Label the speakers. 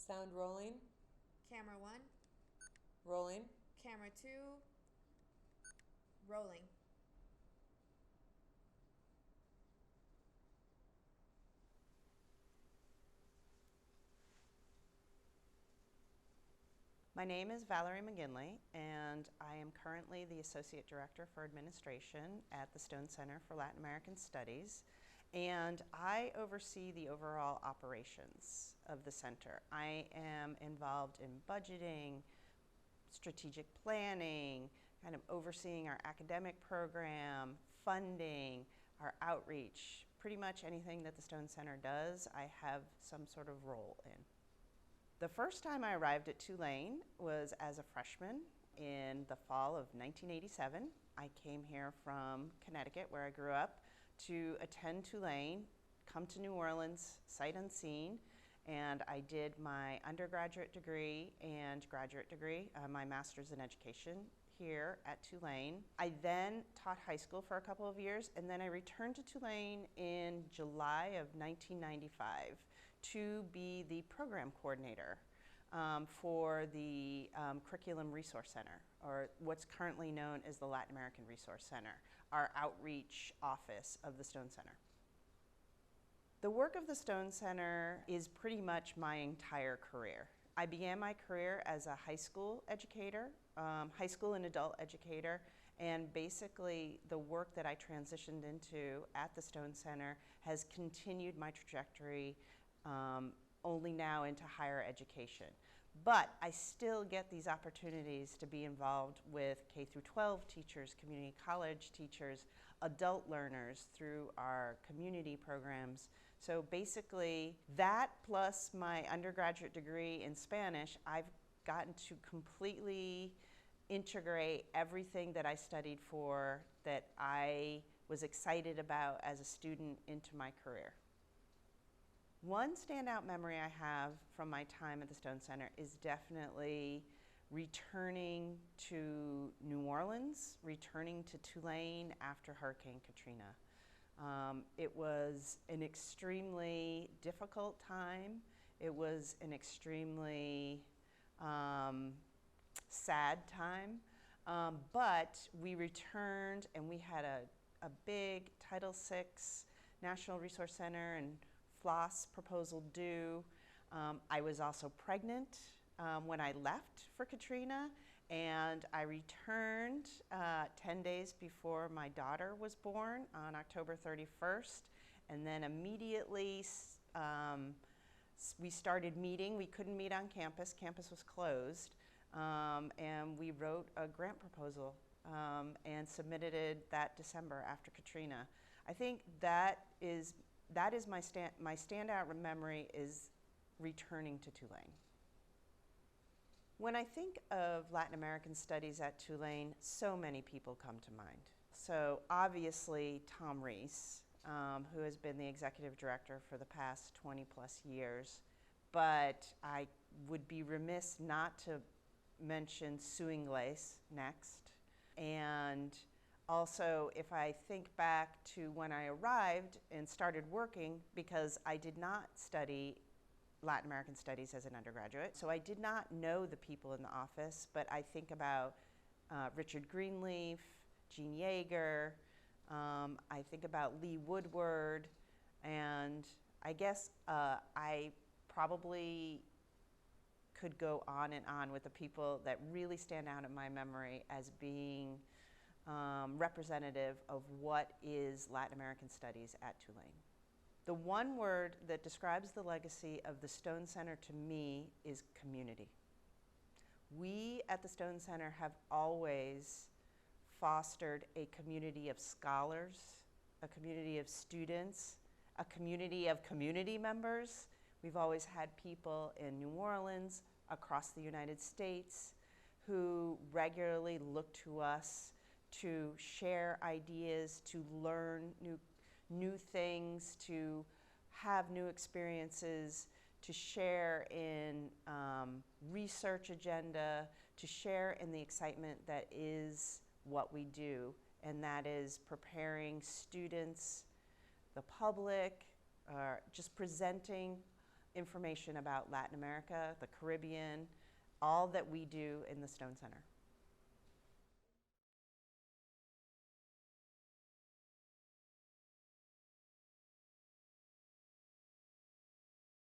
Speaker 1: Sound rolling.
Speaker 2: Camera 1.
Speaker 1: Rolling.
Speaker 2: Camera 2. Rolling.
Speaker 3: My name is Valerie McGinley, and I am currently the Associate Director for Administration at the Stone Center for Latin American Studies, and I oversee the overall operations of the center. I am involved in budgeting, strategic planning, kind of overseeing our academic program, funding, our outreach. Pretty much anything that the Stone Center does, I have some sort of role in. The first time I arrived at Tulane was as a freshman in the fall of 1987. I came here from Connecticut, where I grew up, to attend Tulane, come to New Orleans, sight unseen, and I did my undergraduate degree and graduate degree, my master's in education here at Tulane. I then taught high school for a couple of years, and then I returned to Tulane in July of 1995 to be the program coordinator for the Curriculum Resource Center, or what's currently known as the Latin American Resource Center, our outreach office of the Stone Center. The work of the Stone Center is pretty much my entire career. I began my career as a high school educator, high school and adult educator, and basically the work that I transitioned into at the Stone Center has continued my trajectory only now into higher education. But I still get these opportunities to be involved with K through 12 teachers, community college teachers, adult learners through our community programs. So basically that plus my undergraduate degree in Spanish, I've gotten to completely integrate everything that I studied for, that I was excited about as a student, into my career. One standout memory I have from my time at the Stone Center is definitely returning to New Orleans, returning to Tulane after Hurricane Katrina. It was an extremely difficult time. It was an extremely sad time, but we returned and we had a big Title VI National Resource Center and FLOSS proposal due. I was also pregnant when I left for Katrina, and I returned 10 days before my daughter was born on October 31st, and then immediately we started meeting. We couldn't meet on campus. Campus was closed, and we wrote a grant proposal and submitted it that December after Katrina. I think that is my standout memory, is returning to Tulane. When I think of Latin American studies at Tulane, so many people come to mind. So obviously Tom Reese, who has been the executive director for the past 20 plus years, but I would be remiss not to mention Sue Ingles next. And also, if I think back to when I arrived and started working, because I did not study Latin American studies as an undergraduate, so I did not know the people in the office, but I think about Richard Greenleaf, Jean Yeager, I think about Lee Woodward, and I guess I probably could go on and on with the people that really stand out in my memory as being representative of what is Latin American studies at Tulane. The one word that describes the legacy of the Stone Center to me is community. We at the Stone Center have always fostered a community of scholars, a community of students, a community of community members. We've always had people in New Orleans, across the United States, who regularly look to us to share ideas, to learn new things, to have new experiences, to share in research agenda, to share in the excitement that is what we do, and that is preparing students, the public, just presenting information about Latin America, the Caribbean, all that we do in the Stone Center.